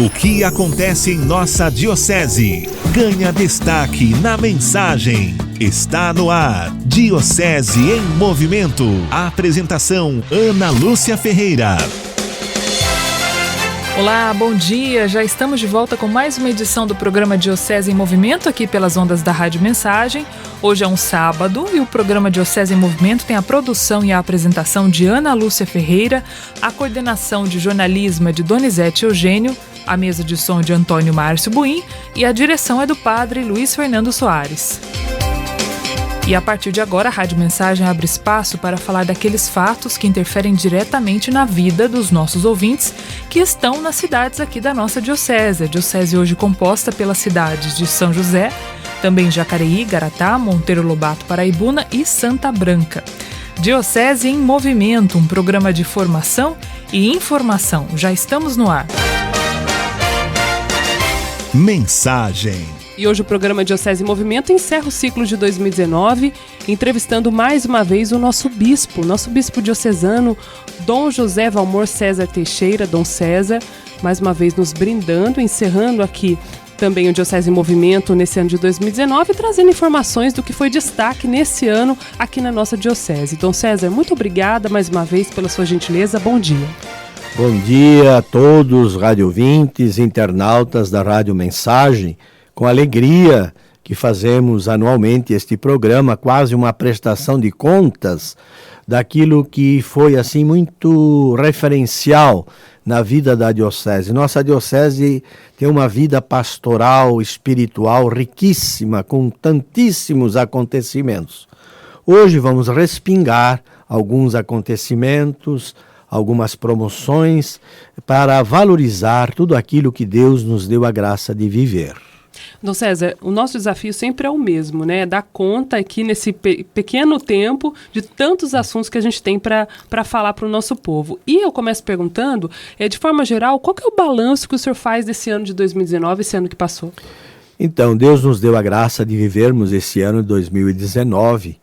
O que acontece em nossa diocese ganha destaque na mensagem. Está no ar, Diocese em Movimento. A apresentação, Ana Lúcia Ferreira. Olá, bom dia. Já estamos de volta com mais uma edição do programa Diocese em Movimento aqui pelas ondas da Rádio Mensagem. Hoje é um sábado e o programa Diocese em Movimento tem a produção e a apresentação de Ana Lúcia Ferreira, a coordenação de jornalismo é de Donizete Eugênio, a mesa de som de Antônio Márcio Buim e a direção é do padre Luiz Fernando Soares. E a partir de agora, a Rádio Mensagem abre espaço para falar daqueles fatos que interferem diretamente na vida dos nossos ouvintes que estão nas cidades aqui da nossa diocese. A diocese hoje composta pelas cidades de São José, também Jacareí, Garatá, Monteiro Lobato, Paraibuna e Santa Branca. Diocese em Movimento, um programa de formação e informação. Já estamos no ar. Mensagem. E hoje o programa Diocese em Movimento encerra o ciclo de 2019, entrevistando mais uma vez o nosso bispo diocesano, Dom José Valmor César Teixeira, Dom César, mais uma vez nos brindando, encerrando aqui também o Diocese em Movimento nesse ano de 2019, trazendo informações do que foi destaque nesse ano aqui na nossa diocese. Dom César, muito obrigada mais uma vez pela sua gentileza, bom dia. Bom dia a todos, radiovintes, internautas da Rádio Mensagem. Com alegria que fazemos anualmente este programa, quase uma prestação de contas daquilo que foi assim muito referencial na vida da diocese. Nossa diocese tem uma vida pastoral, espiritual riquíssima, com tantíssimos acontecimentos. Hoje vamos respingar alguns acontecimentos, algumas promoções para valorizar tudo aquilo que Deus nos deu a graça de viver. Dom César, o nosso desafio sempre é o mesmo, né? Dar conta aqui nesse pequeno tempo de tantos assuntos que a gente tem para falar para o nosso povo. E eu começo perguntando, de forma geral, qual que é o balanço que o senhor faz desse ano de 2019, esse ano que passou? Então, Deus nos deu a graça de vivermos esse ano de 2019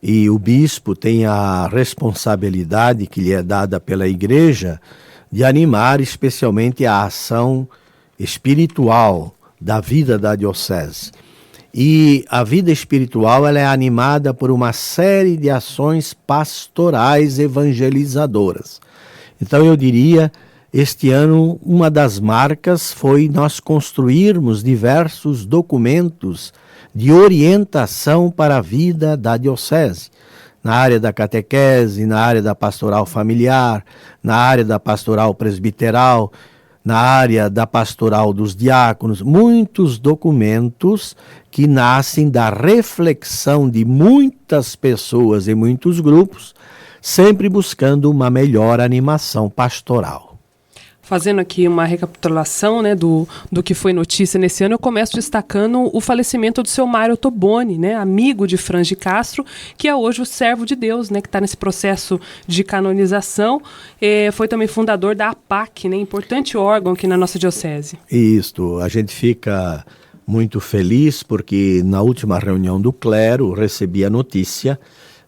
e o bispo tem a responsabilidade que lhe é dada pela igreja de animar especialmente a ação espiritual da vida da diocese. E a vida espiritual ela é animada por uma série de ações pastorais evangelizadoras. Então eu diria, este ano uma das marcas foi nós construirmos diversos documentos de orientação para a vida da diocese. Na área da catequese, na área da pastoral familiar, na área da pastoral presbiteral, na área da pastoral dos diáconos, muitos documentos que nascem da reflexão de muitas pessoas e muitos grupos, sempre buscando uma melhor animação pastoral. Fazendo aqui uma recapitulação, né, do que foi notícia nesse ano, eu começo destacando o falecimento do seu Mário Toboni, né, amigo de Franz de Castro, que é hoje o servo de Deus, né, que está nesse processo de canonização. Foi também fundador da APAC, né, importante órgão aqui na nossa diocese. Isto, a gente fica muito feliz porque na última reunião do clero recebi a notícia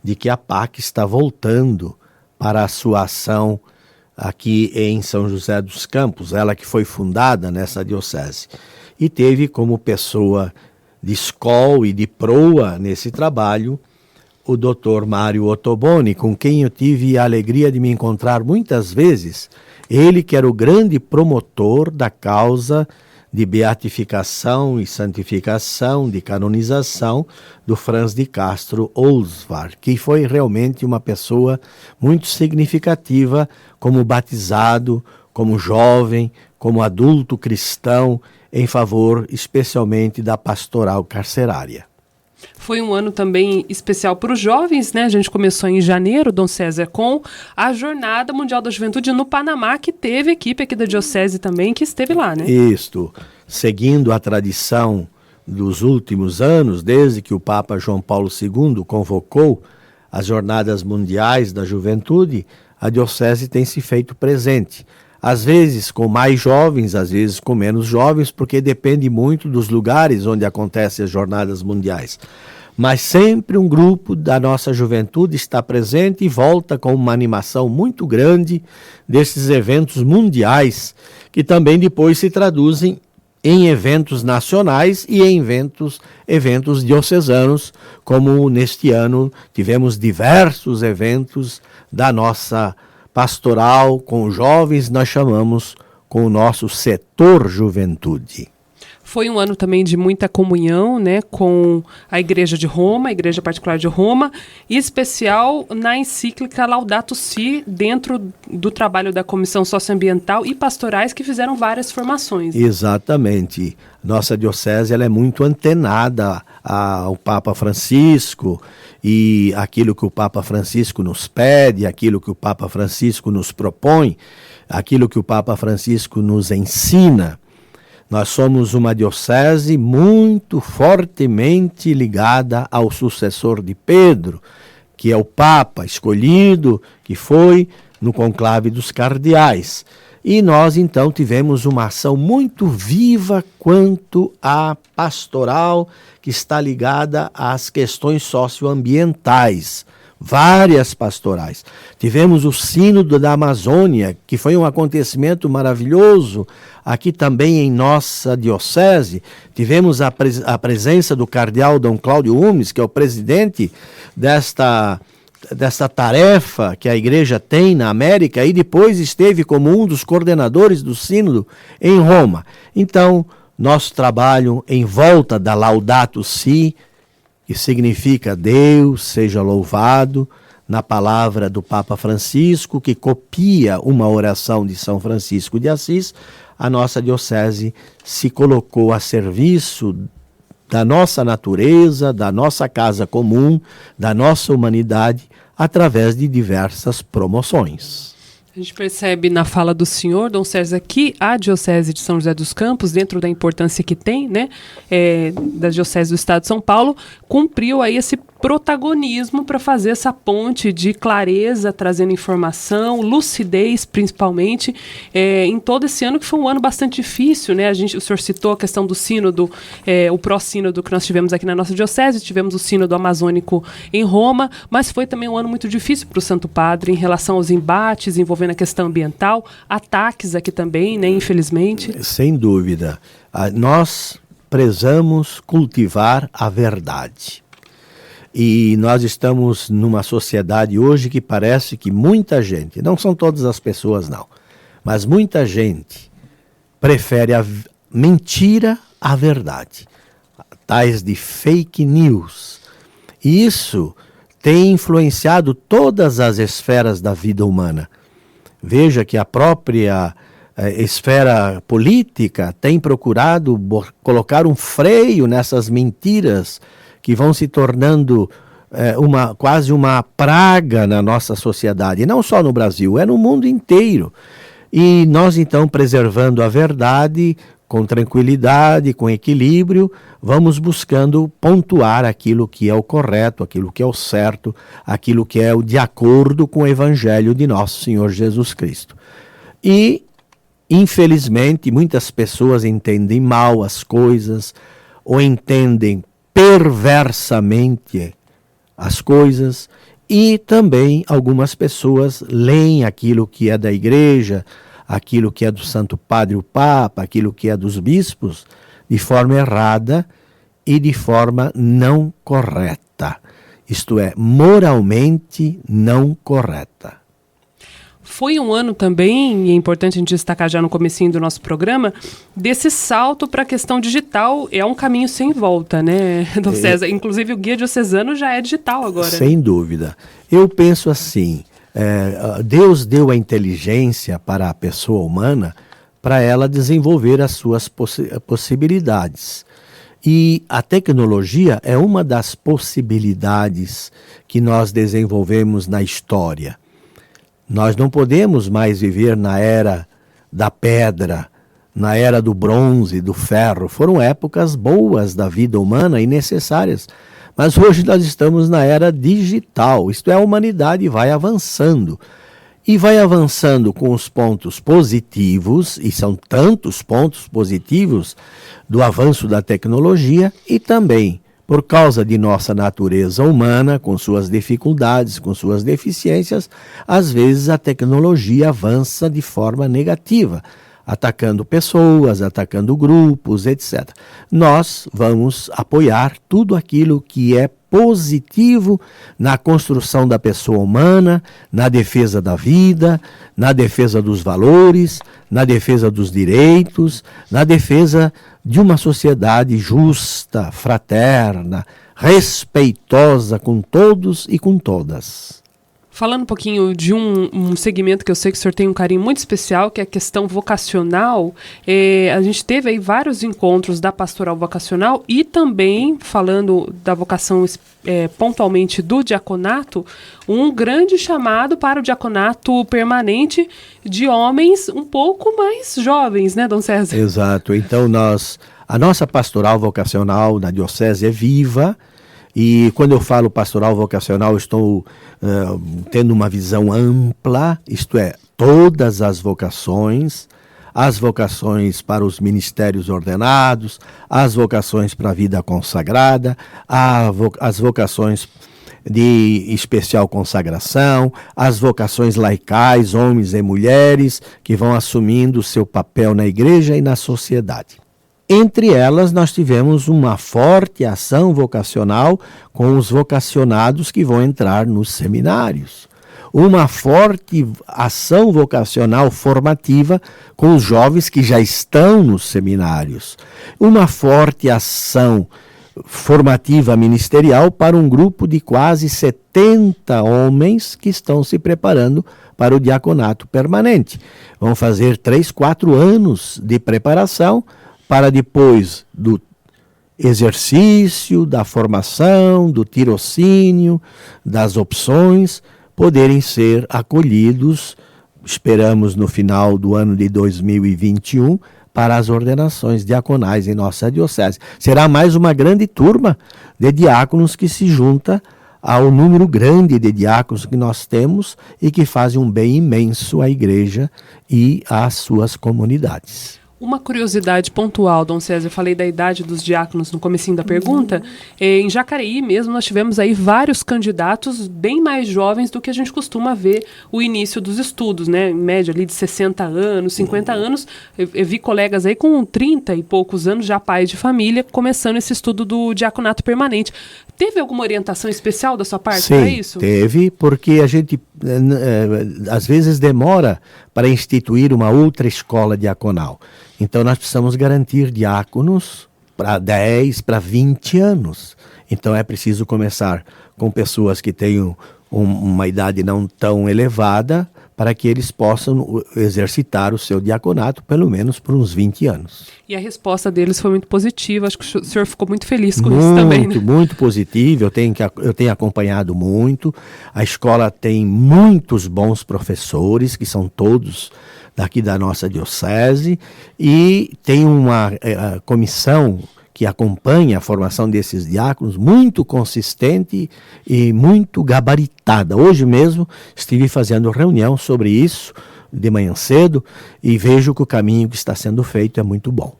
de que a APAC está voltando para a sua ação aqui em São José dos Campos, ela que foi fundada nessa diocese. E teve como pessoa de escola e de proa nesse trabalho o Dr. Mário Ottoboni, com quem eu tive a alegria de me encontrar muitas vezes. Ele que era o grande promotor da causa de beatificação e santificação, de canonização do Franz de Castro Oswald, que foi realmente uma pessoa muito significativa como batizado, como jovem, como adulto cristão, em favor especialmente da pastoral carcerária. Foi um ano também especial para os jovens, né? A gente começou em janeiro, Dom César, com a Jornada Mundial da Juventude no Panamá, que teve equipe aqui da diocese também, que esteve lá, né? Isto, seguindo a tradição dos últimos anos, desde que o Papa João Paulo II convocou as Jornadas Mundiais da Juventude, a diocese tem se feito presente. Às vezes com mais jovens, às vezes com menos jovens, porque depende muito dos lugares onde acontecem as jornadas mundiais. Mas sempre um grupo da nossa juventude está presente e volta com uma animação muito grande desses eventos mundiais que também depois se traduzem em eventos nacionais e em eventos diocesanos, como neste ano tivemos diversos eventos da nossa pastoral com jovens, nós chamamos com o nosso setor juventude. Foi um ano também de muita comunhão, né, com a Igreja de Roma, a Igreja Particular de Roma, e em especial na encíclica Laudato Si, dentro do trabalho da Comissão Socioambiental e Pastorais, que fizeram várias formações. Exatamente. Nossa diocese ela é muito antenada ao Papa Francisco, e aquilo que o Papa Francisco nos pede, aquilo que o Papa Francisco nos propõe, aquilo que o Papa Francisco nos ensina. Nós somos uma diocese muito fortemente ligada ao sucessor de Pedro, que é o Papa escolhido, que foi no conclave dos cardeais. E nós, então, tivemos uma ação muito viva quanto à pastoral que está ligada às questões socioambientais. Várias pastorais. Tivemos o Sínodo da Amazônia, que foi um acontecimento maravilhoso. Aqui também em nossa diocese, tivemos a presença do cardeal Dom Cláudio Umes, que é o presidente desta tarefa que a igreja tem na América, e depois esteve como um dos coordenadores do Sínodo em Roma. Então, nosso trabalho em volta da Laudato Si, que significa Deus seja louvado, na palavra do Papa Francisco, que copia uma oração de São Francisco de Assis, a nossa diocese se colocou a serviço da nossa natureza, da nossa casa comum, da nossa humanidade, através de diversas promoções. A gente percebe na fala do senhor, Dom César, que a Diocese de São José dos Campos, dentro da importância que tem, né, da Diocese do Estado de São Paulo, cumpriu aí esse protagonismo para fazer essa ponte de clareza, trazendo informação, lucidez, principalmente, em todo esse ano, que foi um ano bastante difícil, né? O senhor citou a questão do sínodo, o pró-sínodo que nós tivemos aqui na nossa diocese, tivemos o sínodo amazônico em Roma, mas foi também um ano muito difícil para o Santo Padre em relação aos embates envolvendo a questão ambiental, ataques aqui também, né? Infelizmente. Sem dúvida. Nós prezamos cultivar a verdade. E nós estamos numa sociedade hoje que parece que muita gente, não são todas as pessoas não, mas muita gente prefere a mentira à verdade, tais de fake news. E isso tem influenciado todas as esferas da vida humana. Veja que a própria esfera política tem procurado colocar um freio nessas mentiras que vão se tornando quase uma praga na nossa sociedade, não só no Brasil, é no mundo inteiro. E nós, então, preservando a verdade, com tranquilidade, com equilíbrio, vamos buscando pontuar aquilo que é o correto, aquilo que é o certo, aquilo que é o de acordo com o Evangelho de nosso Senhor Jesus Cristo. E, infelizmente, muitas pessoas entendem mal as coisas, ou entendem perversamente as coisas, e também algumas pessoas leem aquilo que é da igreja, aquilo que é do Santo Padre o Papa, aquilo que é dos bispos, de forma errada e de forma não correta. Isto é, moralmente não correta. Foi um ano também, e é importante a gente destacar já no comecinho do nosso programa, desse salto para a questão digital. É um caminho sem volta, né, Dom César? Inclusive o Guia Diocesano já é digital agora. Sem dúvida. Eu penso assim, Deus deu a inteligência para a pessoa humana para ela desenvolver as suas possibilidades. E a tecnologia é uma das possibilidades que nós desenvolvemos na história. Nós não podemos mais viver na era da pedra, na era do bronze, do ferro. Foram épocas boas da vida humana e necessárias. Mas hoje nós estamos na era digital. Isto é, a humanidade vai avançando. E vai avançando com os pontos positivos, e são tantos pontos positivos do avanço da tecnologia, e também por causa de nossa natureza humana, com suas dificuldades, com suas deficiências, às vezes a tecnologia avança de forma negativa. atacando pessoas, atacando grupos, etc. Nós vamos apoiar tudo aquilo que é positivo na construção da pessoa humana, na defesa da vida, na defesa dos valores, na defesa dos direitos, na defesa de uma sociedade justa, fraterna, respeitosa com todos e com todas. Falando um pouquinho de um segmento que eu sei que o senhor tem um carinho muito especial, que é a questão vocacional, a gente teve aí vários encontros da pastoral vocacional e também, falando da vocação pontualmente do diaconato, um grande chamado para o diaconato permanente de homens um pouco mais jovens, né, Dom César? Exato. Então a nossa pastoral vocacional na diocese é viva. E quando eu falo pastoral vocacional, estou tendo uma visão ampla, isto é, todas as vocações para os ministérios ordenados, as vocações para a vida consagrada, as vocações de especial consagração, as vocações laicais, homens e mulheres, que vão assumindo o seu papel na igreja e na sociedade. Entre elas, nós tivemos uma forte ação vocacional com os vocacionados que vão entrar nos seminários. Uma forte ação vocacional formativa com os jovens que já estão nos seminários. Uma forte ação formativa ministerial para um grupo de quase 70 homens que estão se preparando para o diaconato permanente. Vão fazer 3, 4 anos de preparação para depois do exercício, da formação, do tirocínio, das opções, poderem ser acolhidos, esperamos no final do ano de 2021, para as ordenações diaconais em nossa diocese. Será mais uma grande turma de diáconos que se junta ao número grande de diáconos que nós temos e que fazem um bem imenso à igreja e às suas comunidades. Uma curiosidade pontual, Dom César, eu falei da idade dos diáconos no comecinho da pergunta. Em Jacareí mesmo, nós tivemos aí vários candidatos bem mais jovens do que a gente costuma ver o início dos estudos, né? Em média ali de 60 anos, 50 anos. Eu vi colegas aí com 30 e poucos anos, já pais de família, começando esse estudo do diaconato permanente. Teve alguma orientação especial da sua parte para isso? Sim, teve, porque a gente às vezes demora para instituir uma outra escola diaconal. Então nós precisamos garantir diáconos para 10, para 20 anos. Então é preciso começar com pessoas que tenham uma idade não tão elevada para que eles possam exercitar o seu diaconato pelo menos por uns 20 anos. E a resposta deles foi muito positiva, acho que o senhor ficou muito feliz com isso também, né? Muito positivo, eu tenho acompanhado muito, a escola tem muitos bons professores, que são todos daqui da nossa diocese, e tem uma comissão que acompanha a formação desses diáconos, muito consistente e muito gabaritada. Hoje mesmo estive fazendo reunião sobre isso, de manhã cedo, e vejo que o caminho que está sendo feito é muito bom.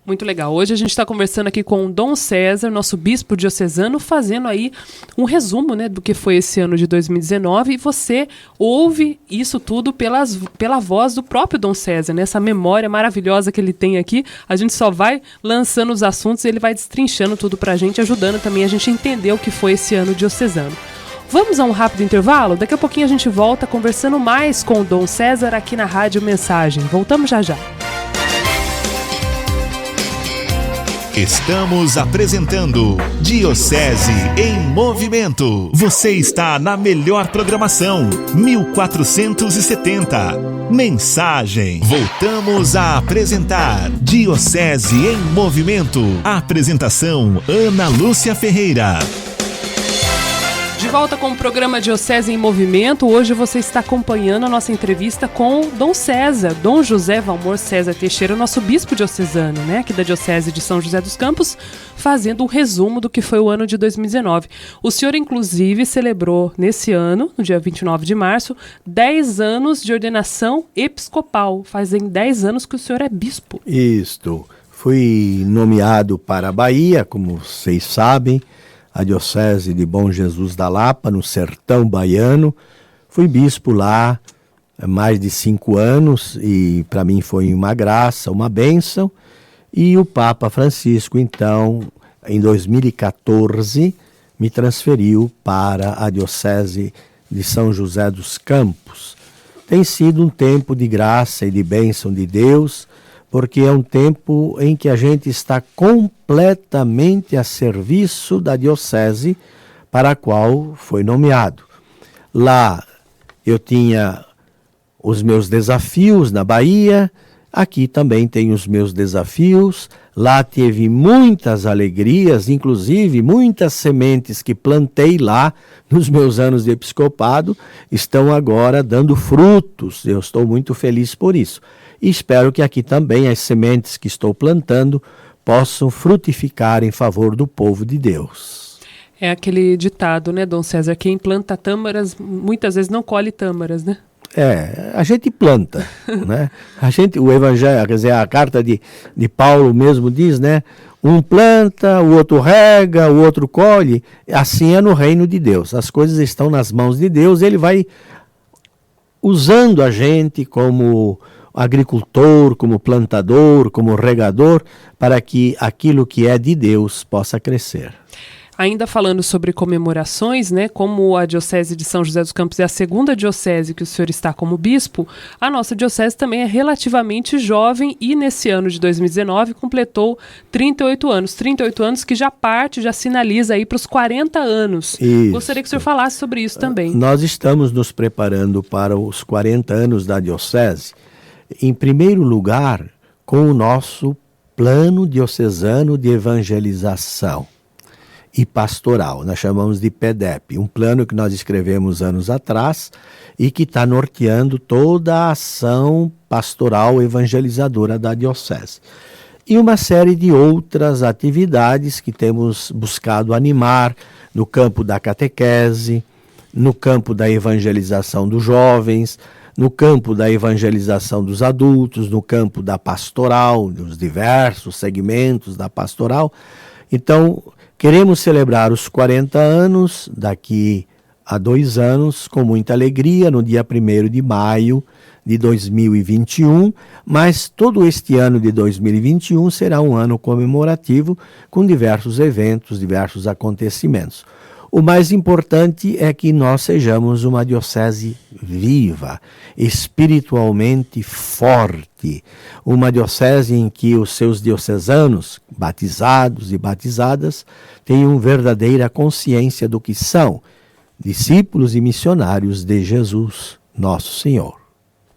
Muito legal. Hoje a gente está conversando aqui com o Dom César, nosso bispo diocesano, fazendo aí um resumo, né, do que foi esse ano de 2019, e você ouve isso tudo pela voz do próprio Dom César, né, essa memória maravilhosa que ele tem aqui. A gente só vai lançando os assuntos e ele vai destrinchando tudo para a gente, ajudando também a gente a entender o que foi esse ano diocesano. Vamos a um rápido intervalo? Daqui a pouquinho a gente volta conversando mais com o Dom César aqui na Rádio Mensagem. Voltamos já já. Estamos apresentando Diocese em Movimento. Você está na melhor programação, 1470. Mensagem. Voltamos a apresentar Diocese em Movimento. Apresentação Ana Lúcia Ferreira. De volta com o programa Diocese em Movimento. Hoje você está acompanhando a nossa entrevista com Dom César, Dom José Valmor César Teixeira, nosso bispo diocesano, né, aqui da Diocese de São José dos Campos, fazendo um resumo do que foi o ano de 2019. O senhor, inclusive, celebrou nesse ano, no dia 29 de março, 10 anos de ordenação episcopal. Fazem 10 anos que o senhor é bispo. Isto. Fui nomeado para a Bahia, como vocês sabem, a Diocese de Bom Jesus da Lapa, no sertão baiano. Fui bispo lá mais de 5 anos, e para mim foi uma graça, uma bênção. E o Papa Francisco, então, em 2014, me transferiu para a Diocese de São José dos Campos. Tem sido um tempo de graça e de bênção de Deus, porque é um tempo em que a gente está completamente a serviço da Diocese para a qual foi nomeado. Lá eu tinha os meus desafios na Bahia, aqui também tenho os meus desafios. Lá teve muitas alegrias, inclusive muitas sementes que plantei lá nos meus anos de episcopado estão agora dando frutos. Eu estou muito feliz por isso. E espero que aqui também as sementes que estou plantando possam frutificar em favor do povo de Deus. É aquele ditado, né, Dom César? Quem planta tâmaras, muitas vezes não colhe tâmaras, né? A gente planta, né? O Evangelho, quer dizer, a carta de Paulo mesmo diz, né? Um planta, o outro rega, o outro colhe. Assim é no reino de Deus. As coisas estão nas mãos de Deus, ele vai usando a gente como agricultor, como plantador, como regador, para que aquilo que é de Deus possa crescer. Ainda falando sobre comemorações, né, como a Diocese de São José dos Campos é a segunda diocese que o senhor está como bispo, a nossa diocese também é relativamente jovem e nesse ano de 2019 completou 38 anos. 38 anos que já sinaliza aí para os 40 anos. Isso. Gostaria que o senhor falasse sobre isso também. Nós estamos nos preparando para os 40 anos da diocese, em primeiro lugar, com o nosso plano diocesano de evangelização e pastoral, nós chamamos de PEDEP, um plano que nós escrevemos anos atrás e que está norteando toda a ação pastoral evangelizadora da diocese. E uma série de outras atividades que temos buscado animar no campo da catequese, no campo da evangelização dos jovens, no campo da evangelização dos adultos, no campo da pastoral, dos diversos segmentos da pastoral. Então, queremos celebrar os 40 anos daqui a 2 anos com muita alegria, no dia 1º de maio de 2021, mas todo este ano de 2021 será um ano comemorativo com diversos eventos, diversos acontecimentos. O mais importante é que nós sejamos uma diocese viva, espiritualmente forte, uma diocese em que os seus diocesanos, batizados e batizadas, tenham verdadeira consciência do que são discípulos e missionários de Jesus, nosso Senhor.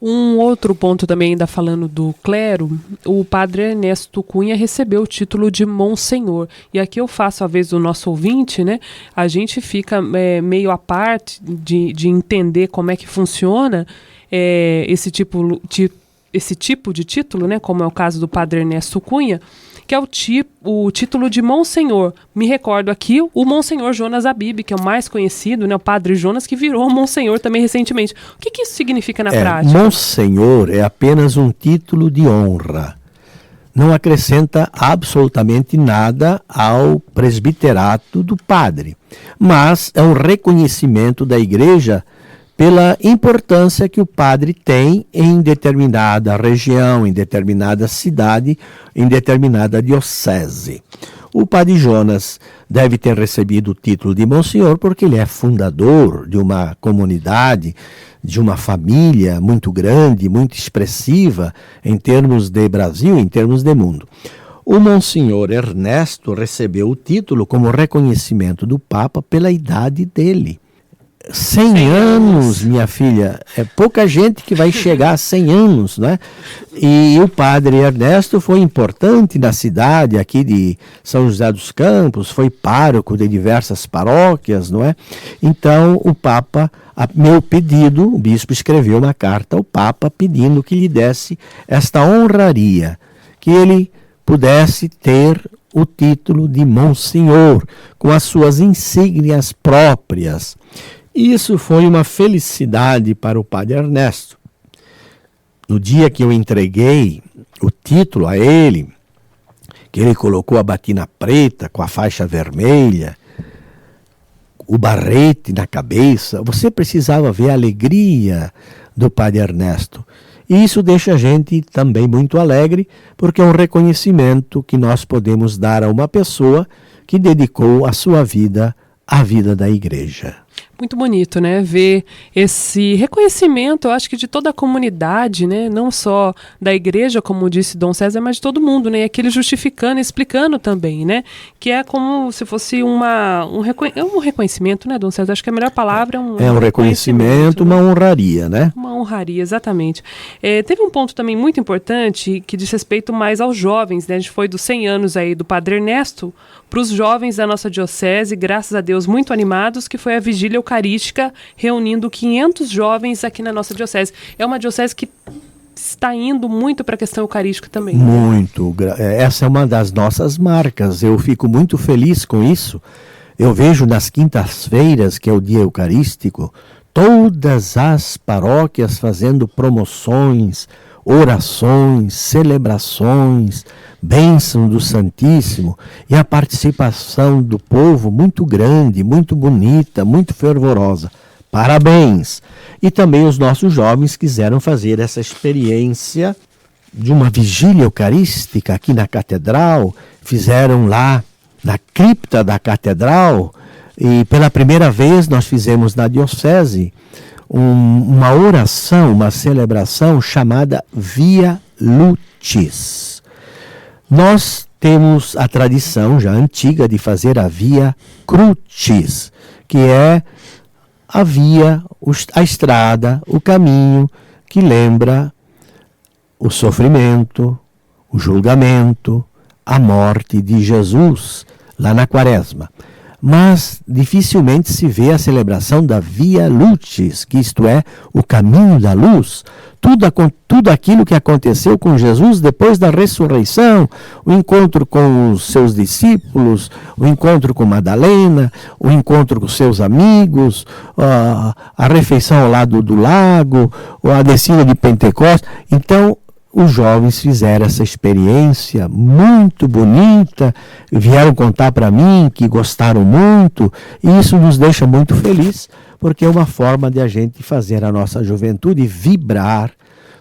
Um outro ponto também, ainda falando do clero, o padre Ernesto Cunha recebeu o título de Monsenhor. E aqui eu faço a vez do nosso ouvinte, né? A gente fica meio à parte de entender como é que funciona esse tipo de título, né? Como é o caso do padre Ernesto Cunha, que é o título de Monsenhor. Me recordo aqui o Monsenhor Jonas Abib, que é o mais conhecido, né, o padre Jonas, que virou Monsenhor também recentemente. O que isso significa na prática? Monsenhor é apenas um título de honra. Não acrescenta absolutamente nada ao presbiterato do padre, mas é um reconhecimento da Igreja pela importância que o padre tem em determinada região, em determinada cidade, em determinada diocese. O padre Jonas deve ter recebido o título de Monsenhor porque ele é fundador de uma comunidade, de uma família muito grande, muito expressiva em termos de Brasil, em termos de mundo. O Monsenhor Ernesto recebeu o título como reconhecimento do Papa pela idade dele. 100 anos, minha filha, é pouca gente que vai chegar a 100 anos, né? E o padre Ernesto foi importante na cidade aqui de São José dos Campos, foi pároco de diversas paróquias, não é? Então o Papa, a meu pedido, o bispo escreveu uma carta ao Papa pedindo que lhe desse esta honraria, que ele pudesse ter o título de Monsenhor, com as suas insígnias próprias. Isso foi uma felicidade para o padre Ernesto. No dia que eu entreguei o título a ele, que ele colocou a batina preta com a faixa vermelha, o barrete na cabeça, você precisava ver a alegria do Padre Ernesto. E isso deixa a gente também muito alegre, porque é um reconhecimento que nós podemos dar a uma pessoa que dedicou a sua vida à vida da igreja. Muito bonito, né? Ver esse reconhecimento, eu acho que de toda a comunidade, né? Não só da igreja, como disse Dom César, mas de todo mundo, né? Aquele justificando, explicando também, né? Que é como se fosse um reconhecimento, né, Dom César? Acho que a melhor palavra é um reconhecimento, né? Uma honraria, né? Uma honraria, exatamente. Teve um ponto também muito importante que diz respeito mais aos jovens, né? A gente foi dos 100 anos aí do Padre Ernesto para os jovens da nossa diocese, graças a Deus, muito animados, que foi a vigília eucarística, reunindo 500 jovens aqui na nossa diocese. É uma diocese que está indo muito para a questão eucarística também. Muito. Essa é uma das nossas marcas. Eu fico muito feliz com isso. Eu vejo nas quintas-feiras, que é o dia eucarístico, todas as paróquias fazendo promoções, orações, celebrações, bênção do Santíssimo, e a participação do povo muito grande, muito bonita, muito fervorosa. Parabéns! E também os nossos jovens quiseram fazer essa experiência de uma vigília eucarística aqui na catedral, fizeram lá na cripta da catedral, e pela primeira vez nós fizemos na diocese uma oração, uma celebração chamada Via Lucis. Nós temos a tradição já antiga de fazer a Via Crucis, que é a via, a estrada, o caminho que lembra o sofrimento, o julgamento, a morte de Jesus lá na Quaresma. Mas dificilmente se vê a celebração da Via Lucis, que isto é, o caminho da luz, tudo aquilo que aconteceu com Jesus depois da ressurreição, o encontro com os seus discípulos, o encontro com Madalena, o encontro com seus amigos, a refeição ao lado do lago, a descida de Pentecostes. Então, os jovens fizeram essa experiência muito bonita, vieram contar para mim que gostaram muito, e isso nos deixa muito felizes, porque é uma forma de a gente fazer a nossa juventude vibrar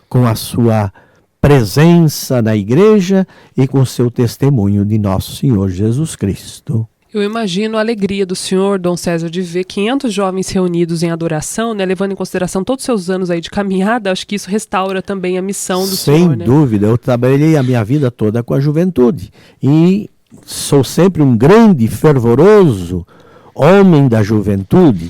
com a sua presença na igreja e com o seu testemunho de nosso Senhor Jesus Cristo. Eu imagino a alegria do senhor, Dom César, de ver 500 jovens reunidos em adoração, né, levando em consideração todos os seus anos aí de caminhada. Acho que isso restaura também a missão do senhor. Sem dúvida, eu trabalhei a minha vida toda com a juventude e sou sempre um grande, fervoroso homem da juventude.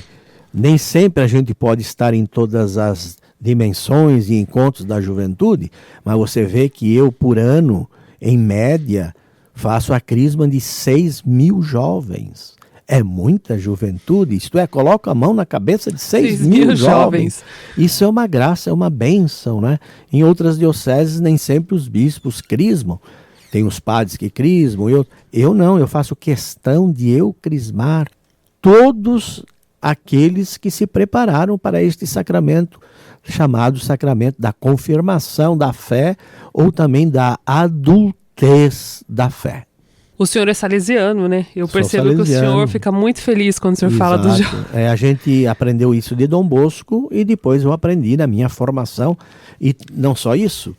Nem sempre a gente pode estar em todas as dimensões e encontros da juventude, mas você vê que eu, por ano, em média, faço a crisma de 6.000 jovens. É muita juventude, isto é, coloca a mão na cabeça de 6.000 jovens. Isso é uma graça, é uma bênção, né? Em outras dioceses, nem sempre os bispos crismam. Tem os padres que crismam, eu não, eu faço questão de eu crismar todos aqueles que se prepararam para este sacramento, chamado sacramento da confirmação da fé, ou também da adultez da fé. O senhor é salesiano, né? Eu percebo que o senhor fica muito feliz quando o senhor fala dos jovens. A gente aprendeu isso de Dom Bosco e depois eu aprendi na minha formação. E não só isso,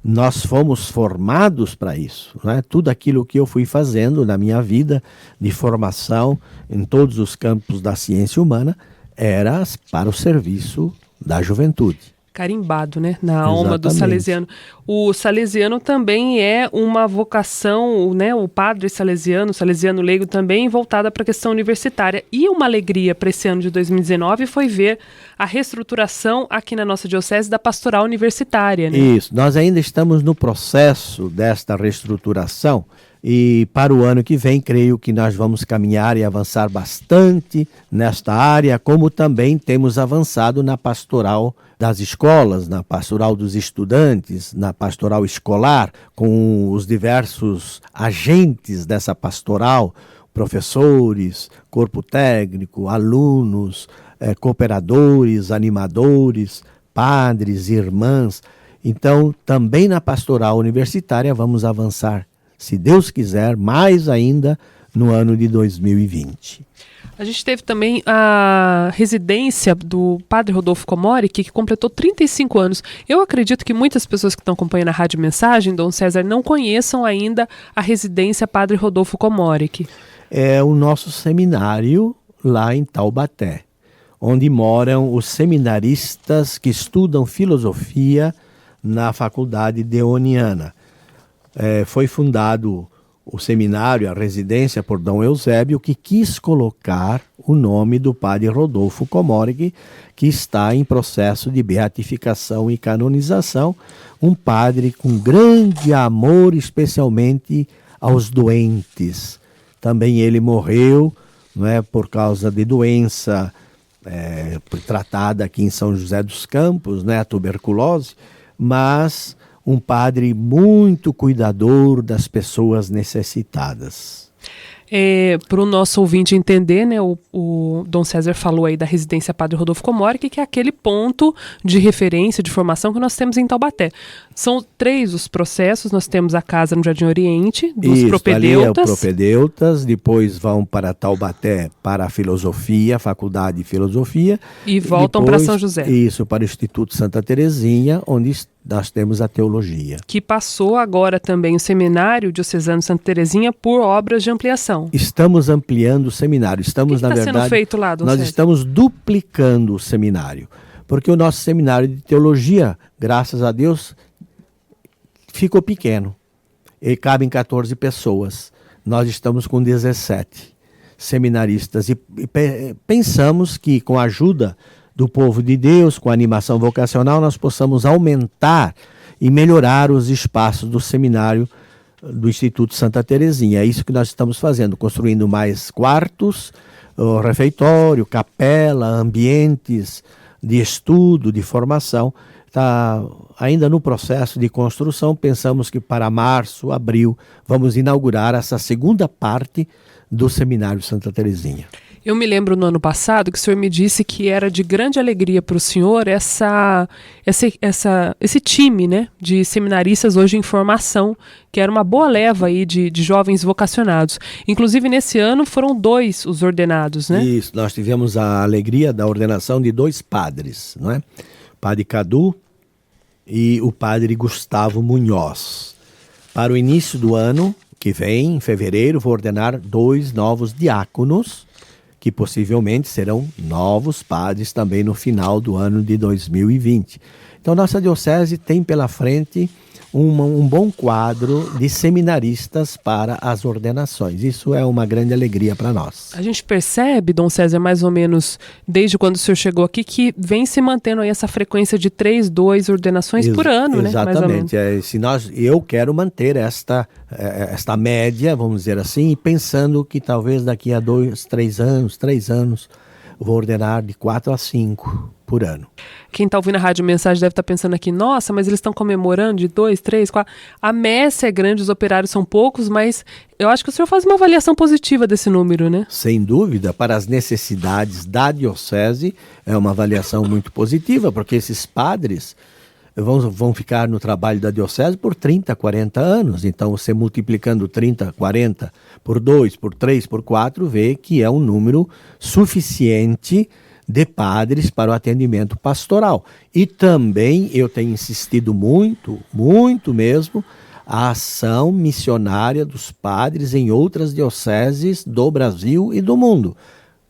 nós fomos formados para isso, né? Tudo aquilo que eu fui fazendo na minha vida de formação em todos os campos da ciência humana era para o serviço da juventude. Carimbado, né, na alma do salesiano. O salesiano também é uma vocação, né, o padre salesiano, o salesiano leigo também, voltada para a questão universitária. E uma alegria para esse ano de 2019 foi ver a reestruturação aqui na nossa diocese da pastoral universitária, né? Isso, nós ainda estamos no processo desta reestruturação e para o ano que vem creio que nós vamos caminhar e avançar bastante nesta área, como também temos avançado na pastoral das escolas, na pastoral dos estudantes, na pastoral escolar, com os diversos agentes dessa pastoral, professores, corpo técnico, alunos, cooperadores, animadores, padres, irmãs. Então, também na pastoral universitária vamos avançar, se Deus quiser, mais ainda no ano de 2020. A gente teve também a residência do Padre Rodolfo Komorek, que completou 35 anos. Eu acredito que muitas pessoas que estão acompanhando a Rádio Mensagem, Dom César, não conheçam ainda a residência Padre Rodolfo Komorek. É o nosso seminário lá em Taubaté, onde moram os seminaristas que estudam filosofia na Faculdade Deoniana. Foi fundado o seminário, a residência, por Dom Eusébio, que quis colocar o nome do padre Rodolfo Komorek, que está em processo de beatificação e canonização, um padre com grande amor, especialmente aos doentes. Também ele morreu, não é, por causa de doença tratada aqui em São José dos Campos, né, a tuberculose, mas um padre muito cuidador das pessoas necessitadas. Para o nosso ouvinte entender, né, o Dom César falou aí da residência Padre Rodolfo Komorek, que é aquele ponto de referência, de formação que nós temos em Taubaté. São 3 os processos, nós temos a casa no Jardim Oriente, dos propedeutas. Ali é o propedeutas, depois vão para Taubaté, para a filosofia, Faculdade de Filosofia. E voltam para São José. Isso, para o Instituto Santa Terezinha, onde nós temos a teologia. Que passou agora também o Seminário Diocesano Santa Terezinha por obras de ampliação. Estamos ampliando o seminário. Estamos, na verdade, sendo feito lá, nós estamos duplicando o seminário. Porque o nosso seminário de teologia, graças a Deus, ficou pequeno. E cabem 14 pessoas. Nós estamos com 17 seminaristas. E pensamos que com a ajuda do povo de Deus, com a animação vocacional, nós possamos aumentar e melhorar os espaços do seminário do Instituto Santa Terezinha. É isso que nós estamos fazendo, construindo mais quartos, refeitório, capela, ambientes de estudo, de formação. Está ainda no processo de construção. Pensamos que para março, abril, vamos inaugurar essa segunda parte do Seminário Santa Terezinha. Eu me lembro no ano passado que o senhor me disse que era de grande alegria para o senhor esse time, né, de seminaristas hoje em formação, que era uma boa leva aí de jovens vocacionados. Inclusive, nesse ano foram 2 os ordenados, né? Isso, nós tivemos a alegria da ordenação de 2 padres, não é? O padre Cadu e o padre Gustavo Munhoz. Para o início do ano que vem, em fevereiro, vou ordenar 2 novos diáconos, que possivelmente serão novos padres também no final do ano de 2020. Então, nossa diocese tem pela frente um bom quadro de seminaristas para as ordenações. Isso é uma grande alegria para nós. A gente percebe, Dom César, mais ou menos desde quando o senhor chegou aqui, que vem se mantendo aí essa frequência de 3, 2 ordenações por ano, exatamente, né? Exatamente. Eu quero manter esta média, vamos dizer assim, e pensando que talvez daqui a 3 anos, vou ordenar de 4 a 5 por ano. Quem está ouvindo a Rádio Mensagem deve estar pensando aqui, nossa, mas eles estão comemorando de 2, 3, 4. A messe é grande, os operários são poucos, mas eu acho que o senhor faz uma avaliação positiva desse número, né? Sem dúvida, para as necessidades da diocese, é uma avaliação muito positiva, porque esses padres vão ficar no trabalho da diocese por 30, 40 anos. Então, você multiplicando 30, 40 por 2, por 3, por 4, vê que é um número suficiente de padres para o atendimento pastoral. E também eu tenho insistido muito, muito mesmo, a ação missionária dos padres em outras dioceses do Brasil e do mundo.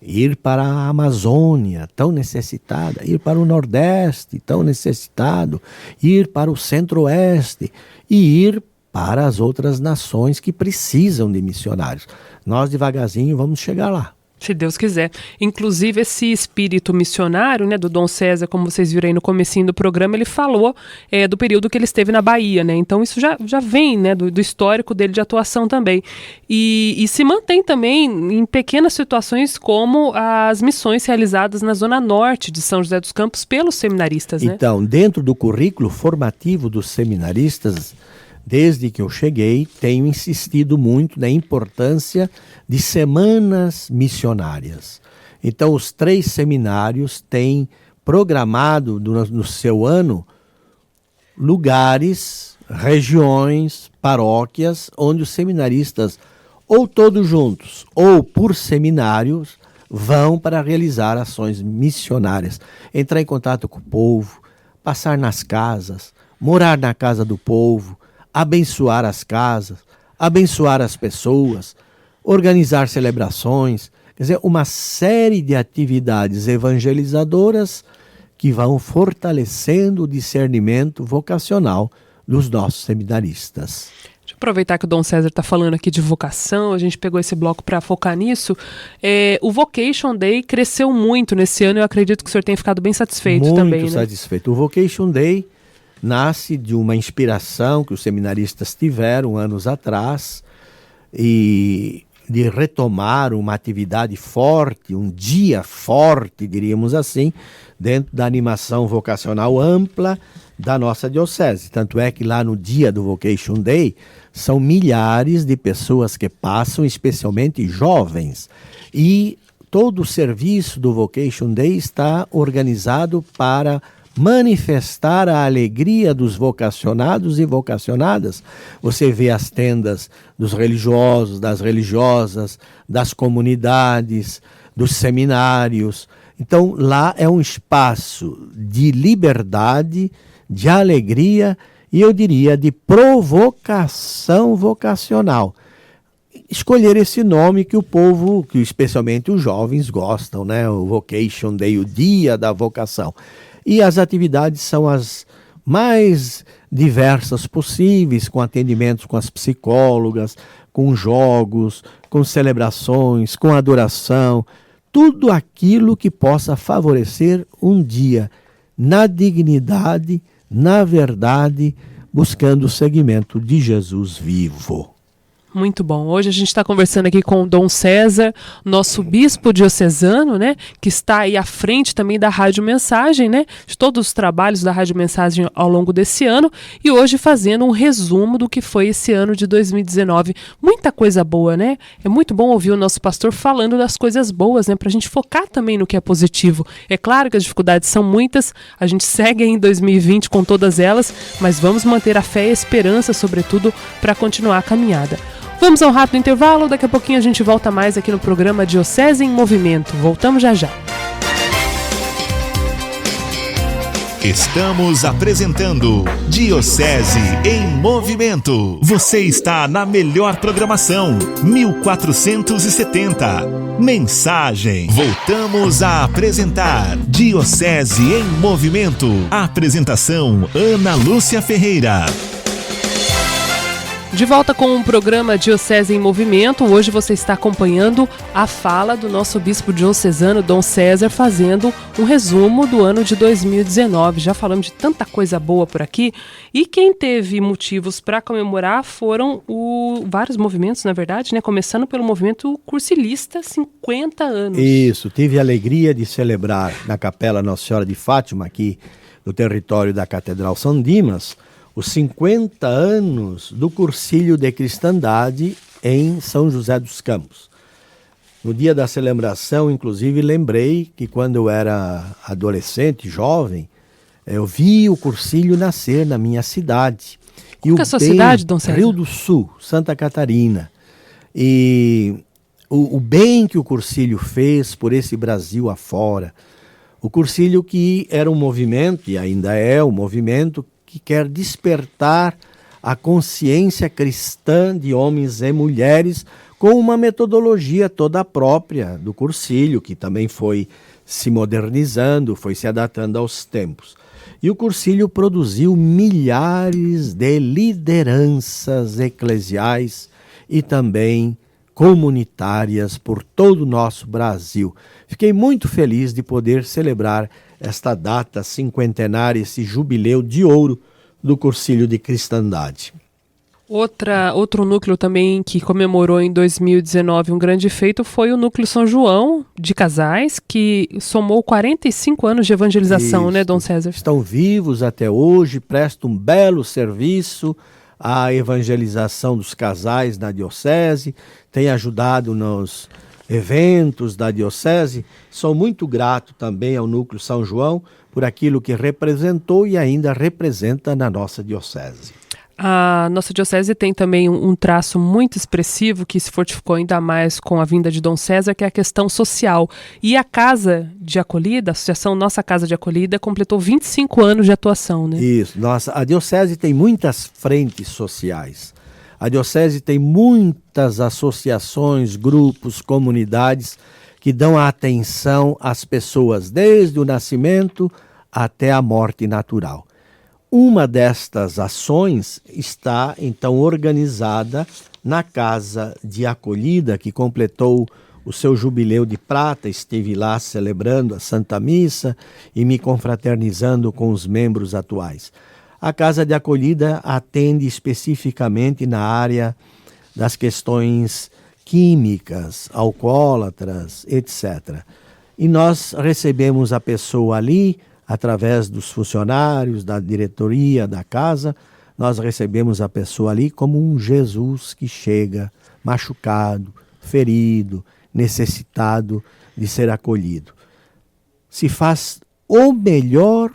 Ir para a Amazônia, tão necessitada, ir para o Nordeste, tão necessitado, ir para o Centro-Oeste e ir para as outras nações que precisam de missionários. Nós devagarzinho vamos chegar lá. Se Deus quiser. Inclusive, esse espírito missionário, né, do Dom César, como vocês viram aí no comecinho do programa, ele falou do período que ele esteve na Bahia, né? Então, isso já vem, né, do histórico dele de atuação também. E se mantém também em pequenas situações, como as missões realizadas na zona norte de São José dos Campos pelos seminaristas, né? Então, dentro do currículo formativo dos seminaristas, desde que eu cheguei, tenho insistido muito na importância de semanas missionárias. Então, os 3 seminários têm programado no seu ano lugares, regiões, paróquias, onde os seminaristas ou todos juntos, ou por seminários, vão para realizar ações missionárias, entrar em contato com o povo, passar nas casas, morar na casa do povo, abençoar as casas, abençoar as pessoas, organizar celebrações, quer dizer, uma série de atividades evangelizadoras que vão fortalecendo o discernimento vocacional dos nossos seminaristas. Deixa eu aproveitar que o Dom César está falando aqui de vocação, a gente pegou esse bloco para focar nisso. O Vocation Day cresceu muito nesse ano, eu acredito que o senhor tenha ficado bem satisfeito muito também, né? Muito satisfeito. O Vocation Day nasce de uma inspiração que os seminaristas tiveram anos atrás e de retomar uma atividade forte, um dia forte, diríamos assim, dentro da animação vocacional ampla da nossa diocese. Tanto é que lá no dia do Vocation Day são milhares de pessoas que passam, especialmente jovens. E todo o serviço do Vocation Day está organizado para manifestar a alegria dos vocacionados e vocacionadas. Você vê as tendas dos religiosos, das religiosas, das comunidades, dos seminários. Então, lá é um espaço de liberdade, de alegria e, eu diria, de provocação vocacional. Escolher esse nome que o povo, que especialmente os jovens gostam, né? O Vocation Day, o dia da vocação. E as atividades são as mais diversas possíveis, com atendimentos com as psicólogas, com jogos, com celebrações, com adoração, tudo aquilo que possa favorecer um dia na dignidade, na verdade, buscando o seguimento de Jesus vivo. Muito bom. Hoje a gente está conversando aqui com o Dom César, nosso bispo diocesano, né? Que está aí à frente também da Rádio Mensagem, né? De todos os trabalhos da Rádio Mensagem ao longo desse ano. E hoje fazendo um resumo do que foi esse ano de 2019. Muita coisa boa, né? É muito bom ouvir o nosso pastor falando das coisas boas, né? Para a gente focar também no que é positivo. É claro que as dificuldades são muitas. A gente segue em 2020 com todas elas. Mas vamos manter a fé e a esperança, sobretudo, para continuar a caminhada. Vamos a um rápido intervalo, daqui a pouquinho a gente volta mais aqui no programa Diocese em Movimento. Voltamos já já. Estamos apresentando Diocese em Movimento. Você está na melhor programação, 1470. Mensagem. Voltamos a apresentar Diocese em Movimento. Apresentação Ana Lúcia Ferreira. De volta com o programa Diocese em Movimento. Hoje você está acompanhando a fala do nosso bispo diocesano, Dom César, fazendo um resumo do ano de 2019. Já falamos de tanta coisa boa por aqui. E quem teve motivos para comemorar foram vários movimentos, na verdade, né? Começando pelo movimento cursilista, 50 anos. Isso, tive a alegria de celebrar na Capela Nossa Senhora de Fátima, aqui no território da Catedral São Dimas, os 50 anos do Cursilho de Cristandade em São José dos Campos. No dia da celebração, inclusive, lembrei que quando eu era adolescente, jovem, eu vi o Cursilho nascer na minha cidade. Qual que é a sua cidade, Dom César? Rio do Sul, Santa Catarina. E o bem que o Cursilho fez por esse Brasil afora. O Cursilho que era um movimento, e ainda é um movimento, que quer despertar a consciência cristã de homens e mulheres com uma metodologia toda própria do Cursilho, que também foi se modernizando, foi se adaptando aos tempos. E o Cursilho produziu milhares de lideranças eclesiais e também comunitárias por todo o nosso Brasil. Fiquei muito feliz de poder celebrar esta data cinquentenária, esse jubileu de ouro do Cursilho de Cristandade. Outro núcleo também que comemorou em 2019 um grande feito foi o Núcleo São João de Casais, que somou 45 anos de evangelização, né, Dom César? Estão vivos até hoje, prestam um belo serviço à evangelização dos casais na diocese, tem ajudado nos eventos da diocese. Sou muito grato também ao Núcleo São João por aquilo que representou e ainda representa na nossa diocese. A nossa diocese tem também um traço muito expressivo que se fortificou ainda mais com a vinda de Dom César, que é a questão social. E a Casa de Acolhida, a Associação Nossa Casa de Acolhida, completou 25 anos de atuação, né? Isso. A diocese tem muitas frentes sociais. A diocese tem muitas associações, grupos, comunidades que dão atenção às pessoas desde o nascimento até a morte natural. Uma destas ações está, então, organizada na Casa de Acolhida, que completou o seu jubileu de prata. Estive lá celebrando a Santa Missa e me confraternizando com os membros atuais. A Casa de Acolhida atende especificamente na área das questões químicas, alcoólatras, etc. E nós recebemos a pessoa ali, através dos funcionários, da diretoria da casa, nós recebemos a pessoa ali como um Jesus que chega machucado, ferido, necessitado de ser acolhido. Se faz o melhor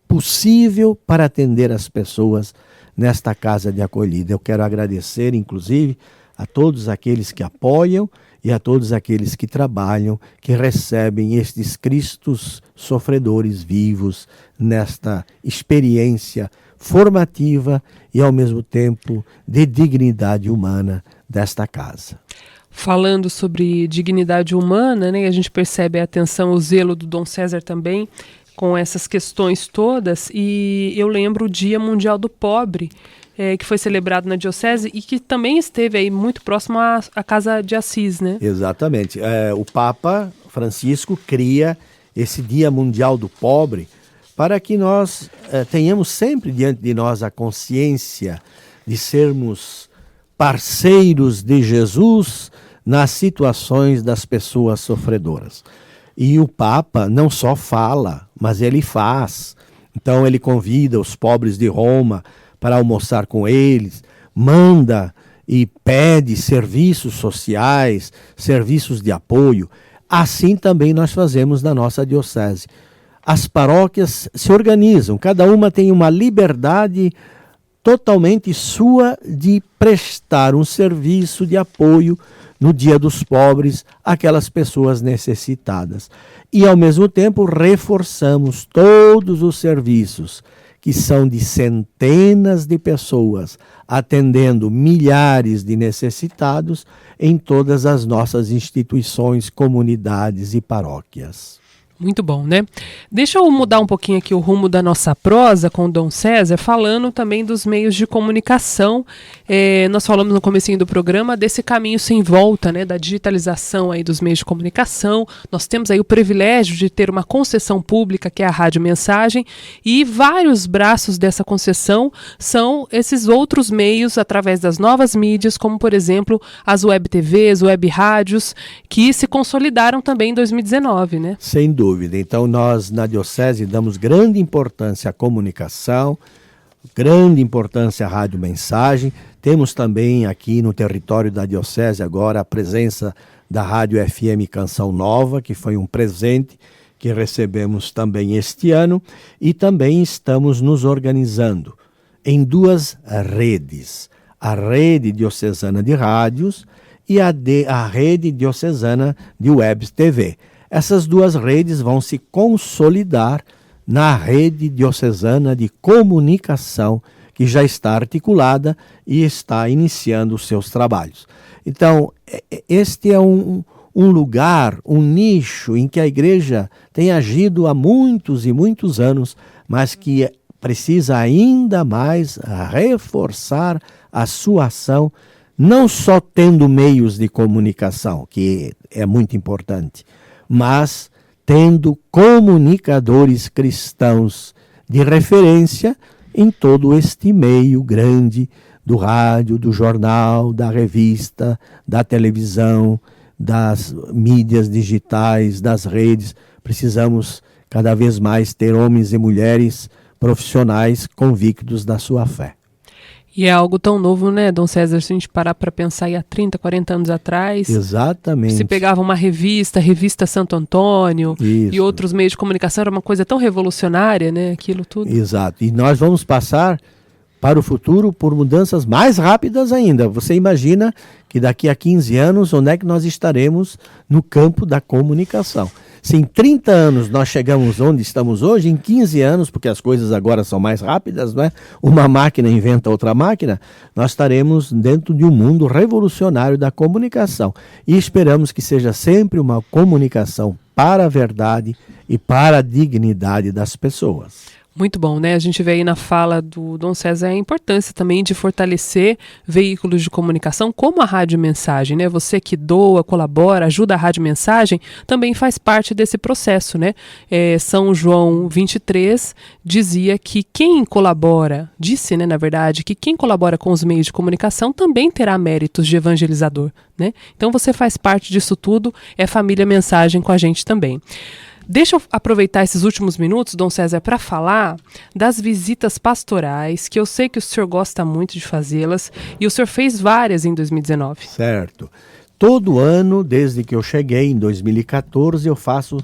possível para atender as pessoas nesta casa de acolhida. Eu quero agradecer, inclusive, a todos aqueles que apoiam e a todos aqueles que trabalham, que recebem estes Cristos sofredores vivos nesta experiência formativa e, ao mesmo tempo, de dignidade humana desta casa. Falando sobre dignidade humana, né, a gente percebe a atenção, o zelo do Dom César também, com essas questões todas, e eu lembro o Dia Mundial do Pobre, que foi celebrado na Diocese e que também esteve aí muito próximo à Casa de Assis, né? Exatamente. O Papa Francisco cria esse Dia Mundial do Pobre para que nós tenhamos sempre diante de nós a consciência de sermos parceiros de Jesus nas situações das pessoas sofredoras. E o Papa não só fala, mas ele faz. Então ele convida os pobres de Roma para almoçar com eles, manda e pede serviços sociais, serviços de apoio. Assim também nós fazemos na nossa diocese. As paróquias se organizam, cada uma tem uma liberdade totalmente sua de prestar um serviço de apoio no Dia dos Pobres àquelas pessoas necessitadas. E, ao mesmo tempo, reforçamos todos os serviços que são de centenas de pessoas, atendendo milhares de necessitados em todas as nossas instituições, comunidades e paróquias. Muito bom, né? Deixa eu mudar um pouquinho aqui o rumo da nossa prosa com o Dom César, falando também dos meios de comunicação. Nós falamos no comecinho do programa desse caminho sem volta, né? Da digitalização aí dos meios de comunicação. Nós temos aí o privilégio de ter uma concessão pública, que é a Rádio Mensagem, e vários braços dessa concessão são esses outros meios através das novas mídias, como, por exemplo, as web TVs, web rádios, que se consolidaram também em 2019, né? Sem dúvida. Então, nós na Diocese damos grande importância à comunicação, grande importância à rádio mensagem. Temos também aqui no território da Diocese agora a presença da Rádio FM Canção Nova, que foi um presente que recebemos também este ano, e também estamos nos organizando em duas redes, a Rede Diocesana de Rádios e a Rede Diocesana de Web TV. Essas duas redes vão se consolidar na Rede Diocesana de Comunicação, que já está articulada e está iniciando os seus trabalhos. Então, este é um lugar, um nicho em que a Igreja tem agido há muitos e muitos anos, mas que precisa ainda mais reforçar a sua ação, não só tendo meios de comunicação, que é muito importante, mas tendo comunicadores cristãos de referência em todo este meio grande do rádio, do jornal, da revista, da televisão, das mídias digitais, das redes. Precisamos cada vez mais ter homens e mulheres profissionais convictos da sua fé. E é algo tão novo, né, Dom César, se a gente parar para pensar aí há 30, 40 anos atrás. Exatamente. Se pegava uma revista Santo Antônio, isso, e outros meios de comunicação, era uma coisa tão revolucionária, né, aquilo tudo. Exato. E nós vamos passar para o futuro por mudanças mais rápidas ainda. Você imagina que daqui a 15 anos, onde é que nós estaremos no campo da comunicação? Se em 30 anos nós chegamos onde estamos hoje, em 15 anos, porque as coisas agora são mais rápidas, não é? Uma máquina inventa outra máquina, nós estaremos dentro de um mundo revolucionário da comunicação. E esperamos que seja sempre uma comunicação para a verdade e para a dignidade das pessoas. Muito bom, né? A gente vê aí na fala do Dom César a importância também de fortalecer veículos de comunicação como a Rádio Mensagem, né? Você que doa, colabora, ajuda a Rádio Mensagem, também faz parte desse processo, né? São João 23 dizia que quem colabora, disse, né, na verdade, que quem colabora com os meios de comunicação também terá méritos de evangelizador, né? Então você faz parte disso tudo, é Família Mensagem com a gente também. Deixa eu aproveitar esses últimos minutos, Dom César, para falar das visitas pastorais, que eu sei que o senhor gosta muito de fazê-las, e o senhor fez várias em 2019. Certo. Todo ano, desde que eu cheguei, em 2014, eu faço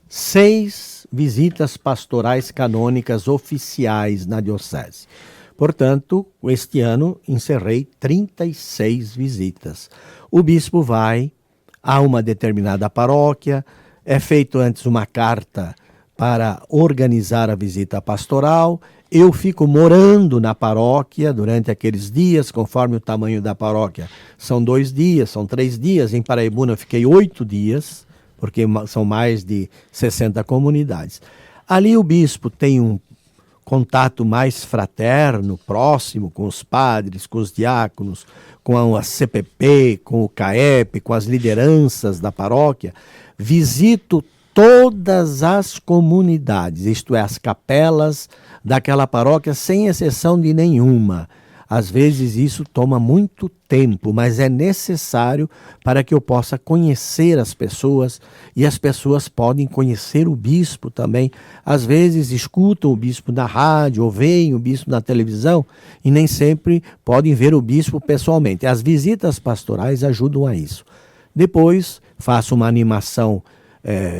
6 visitas pastorais canônicas oficiais na diocese. Portanto, este ano encerrei 36 visitas. O bispo vai a uma determinada paróquia. É feito antes uma carta para organizar a visita pastoral. Eu fico morando na paróquia durante aqueles dias, conforme o tamanho da paróquia. São 2 dias, são 3 dias. Em Paraibuna eu fiquei 8 dias, porque são mais de 60 comunidades. Ali o bispo tem um contato mais fraterno, próximo com os padres, com os diáconos, com a CPP, com o CAEP, com as lideranças da paróquia. Visito todas as comunidades, isto é, as capelas daquela paróquia, sem exceção de nenhuma. Às vezes isso toma muito tempo, mas é necessário para que eu possa conhecer as pessoas, e as pessoas podem conhecer o bispo também. Às vezes escutam o bispo na rádio ou veem o bispo na televisão e nem sempre podem ver o bispo pessoalmente. As visitas pastorais ajudam a isso. Depois faço uma animação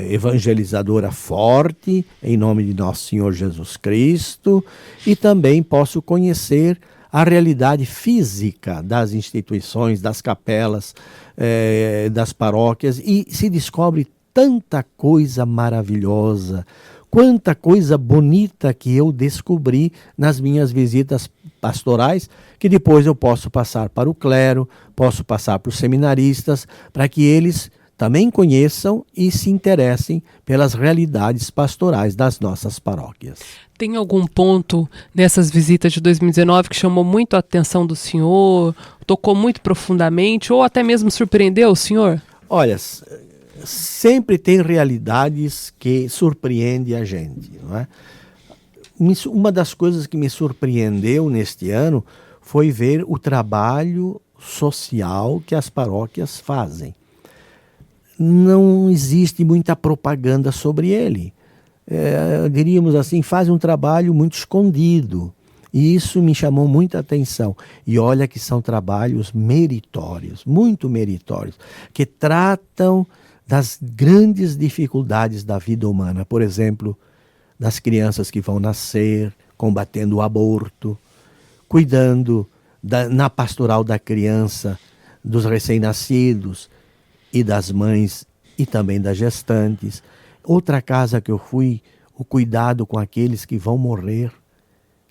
evangelizadora forte, em nome de Nosso Senhor Jesus Cristo, e também posso conhecer a realidade física das instituições, das capelas, das paróquias, e se descobre tanta coisa maravilhosa, quanta coisa bonita que eu descobri nas minhas visitas pastorais, que depois eu posso passar para o clero, posso passar para os seminaristas, para que eles também conheçam e se interessem pelas realidades pastorais das nossas paróquias. Tem algum ponto nessas visitas de 2019 que chamou muito a atenção do senhor, tocou muito profundamente ou até mesmo surpreendeu o senhor? Olha, sempre tem realidades que surpreendem a gente, não é? Uma das coisas que me surpreendeu neste ano foi ver o trabalho social que as paróquias fazem. Não existe muita propaganda sobre ele. Diríamos assim, faz um trabalho muito escondido. E isso me chamou muita atenção. E olha que são trabalhos meritórios, muito meritórios, que tratam das grandes dificuldades da vida humana. Por exemplo, das crianças que vão nascer, combatendo o aborto, cuidando na pastoral da criança, dos recém-nascidos e das mães e também das gestantes. Outra casa que eu fui, o cuidado com aqueles que vão morrer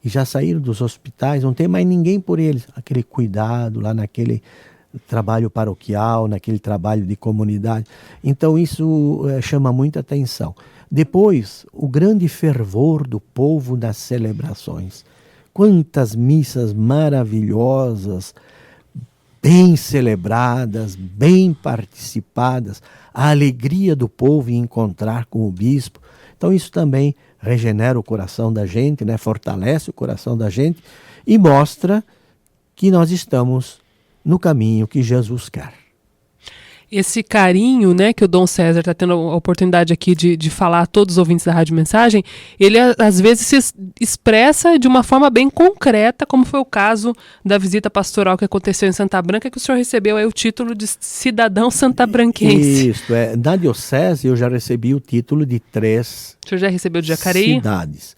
e já saíram dos hospitais, não tem mais ninguém por eles. Aquele cuidado lá naquele trabalho paroquial, naquele trabalho de comunidade. Então isso chama muita atenção. Depois, o grande fervor do povo nas celebrações. Quantas missas maravilhosas, bem celebradas, bem participadas, a alegria do povo em encontrar com o bispo. Então isso também regenera o coração da gente, né? Fortalece o coração da gente e mostra que nós estamos no caminho que Jesus quer. Esse carinho, né, que o Dom César está tendo a oportunidade aqui de falar a todos os ouvintes da Rádio Mensagem, ele às vezes se expressa de uma forma bem concreta, como foi o caso da visita pastoral que aconteceu em Santa Branca, que o senhor recebeu aí o título de cidadão santabranquense. Isso, na diocese eu já recebi o título de 3 o senhor já recebeu de Jacareí? cidades.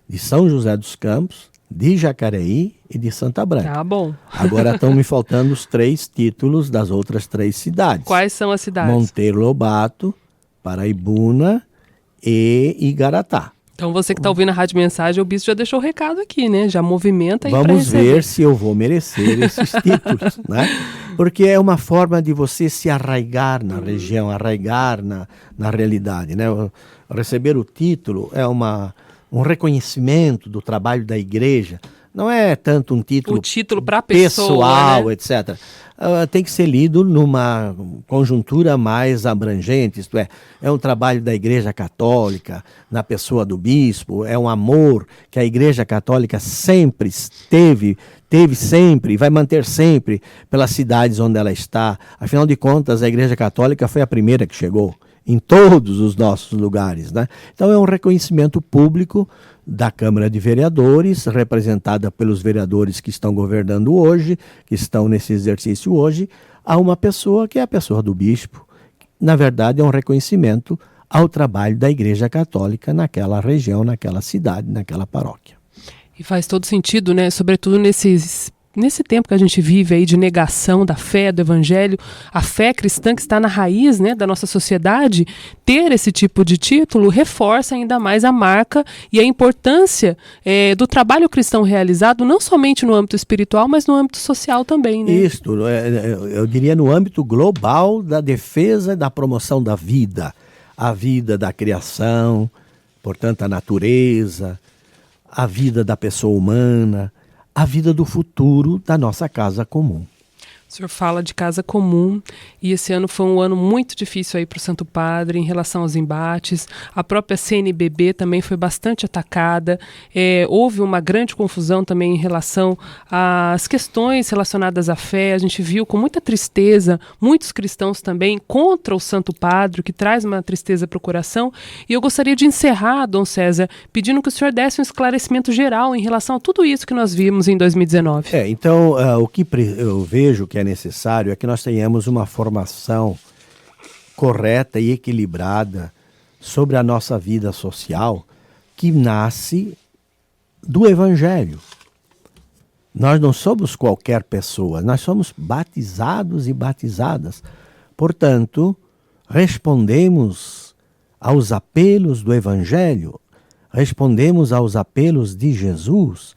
De São José dos Campos, de Jacareí e de Santa Branca. Tá bom. Agora estão me faltando os 3 títulos das outras 3 cidades. Quais são as cidades? Monteiro Lobato, Paraibuna e Igaratá. Então você que está ouvindo a Rádio Mensagem, o bispo já deixou o recado aqui, né? Já movimenta aí para Vamos receber. ver se eu vou merecer esses títulos, né? Porque é uma forma de você se arraigar na região, arraigar na realidade, né? Receber o título é um reconhecimento do trabalho da igreja. Não é tanto um título, o título para a pessoa, pessoal, né? etc. Tem que ser lido numa conjuntura mais abrangente, isto é um trabalho da Igreja Católica, na pessoa do bispo, é um amor que a Igreja Católica sempre teve sempre e vai manter sempre pelas cidades onde ela está. Afinal de contas, a Igreja Católica foi a primeira que chegou em todos os nossos lugares, né? Então é um reconhecimento público da Câmara de Vereadores, representada pelos vereadores que estão governando hoje, que estão nesse exercício hoje, a uma pessoa que é a pessoa do bispo. Na verdade, é um reconhecimento ao trabalho da Igreja Católica naquela região, naquela cidade, naquela paróquia. E faz todo sentido, né? Sobretudo nesse tempo que a gente vive aí de negação da fé, do evangelho, a fé cristã que está na raiz, né, da nossa sociedade, ter esse tipo de título reforça ainda mais a marca e a importância do trabalho cristão realizado, não somente no âmbito espiritual, mas no âmbito social também, né? Isto, eu diria no âmbito global da defesa e da promoção da vida, a vida da criação, portanto a natureza, a vida da pessoa humana, a vida do futuro da nossa casa comum. O senhor fala de casa comum e esse ano foi um ano muito difícil aí para o Santo Padre em relação aos embates. A própria CNBB também foi bastante atacada. Houve uma grande confusão também em relação às questões relacionadas à fé. A gente viu com muita tristeza muitos cristãos também contra o Santo Padre, o que traz uma tristeza para o coração. E eu gostaria de encerrar, Dom César, pedindo que o senhor desse um esclarecimento geral em relação a tudo isso que nós vimos em 2019. Então, o que eu vejo que é necessário é que nós tenhamos uma formação correta e equilibrada sobre a nossa vida social que nasce do Evangelho. Nós não somos qualquer pessoa, nós somos batizados e batizadas. Portanto, respondemos aos apelos do Evangelho, respondemos aos apelos de Jesus.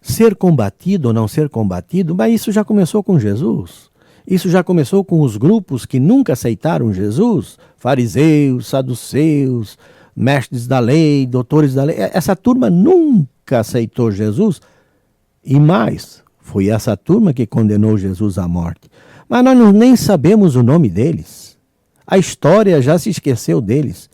Ser combatido ou não ser combatido, mas isso já começou com Jesus. Isso já começou com os grupos que nunca aceitaram Jesus, fariseus, saduceus, mestres da lei, doutores da lei. Essa turma nunca aceitou Jesus. E mais, foi essa turma que condenou Jesus à morte. Mas nós nem sabemos o nome deles. A história já se esqueceu deles.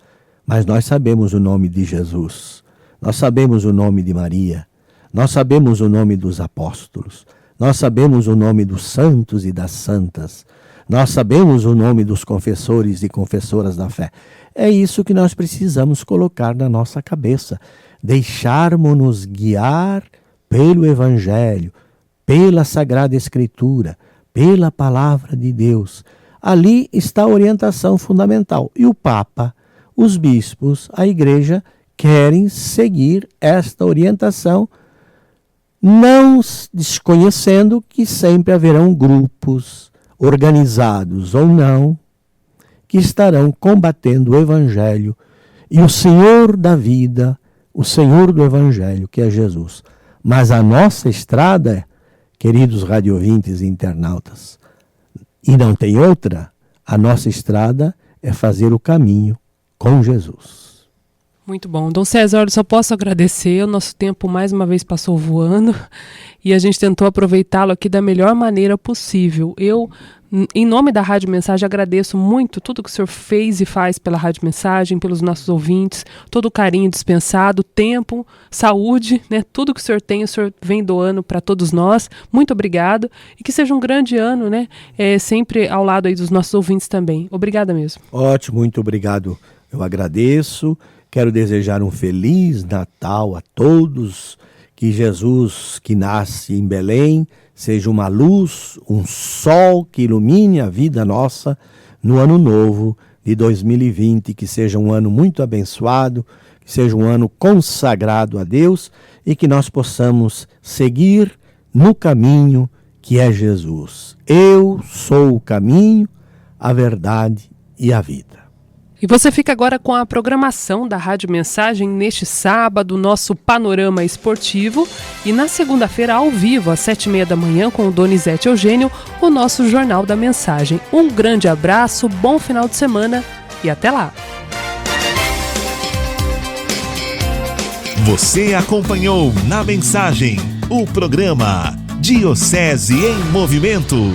Mas nós sabemos o nome de Jesus. Nós sabemos o nome de Maria. Nós sabemos o nome dos apóstolos, nós sabemos o nome dos santos e das santas, nós sabemos o nome dos confessores e confessoras da fé. É isso que nós precisamos colocar na nossa cabeça, deixarmos-nos guiar pelo Evangelho, pela Sagrada Escritura, pela Palavra de Deus. Ali está a orientação fundamental. E o Papa, os bispos, a Igreja querem seguir esta orientação, não desconhecendo que sempre haverão grupos, organizados ou não, que estarão combatendo o Evangelho e o Senhor da vida, o Senhor do Evangelho, que é Jesus. Mas a nossa estrada, queridos radiovintes e internautas, e não tem outra, a nossa estrada é fazer o caminho com Jesus. Muito bom. Dom César, eu só posso agradecer. O nosso tempo mais uma vez passou voando e a gente tentou aproveitá-lo aqui da melhor maneira possível. Eu, em nome da Rádio Mensagem, agradeço muito tudo que o senhor fez e faz pela Rádio Mensagem, pelos nossos ouvintes, todo o carinho dispensado, tempo, saúde, né? Tudo que o senhor tem, o senhor vem doando para todos nós. Muito obrigado e que seja um grande ano, né? Sempre ao lado aí dos nossos ouvintes também. Obrigada mesmo. Ótimo, muito obrigado. Eu agradeço. Quero desejar um feliz Natal a todos, que Jesus que nasce em Belém seja uma luz, um sol que ilumine a vida nossa no ano novo de 2020, que seja um ano muito abençoado, que seja um ano consagrado a Deus e que nós possamos seguir no caminho que é Jesus. Eu sou o caminho, a verdade e a vida. E você fica agora com a programação da Rádio Mensagem neste sábado, nosso panorama esportivo, e na segunda-feira ao vivo, às 7h30 da manhã, com o Donizete Eugênio, o nosso Jornal da Mensagem. Um grande abraço, bom final de semana e até lá! Você acompanhou na Mensagem o programa Diocese em Movimento.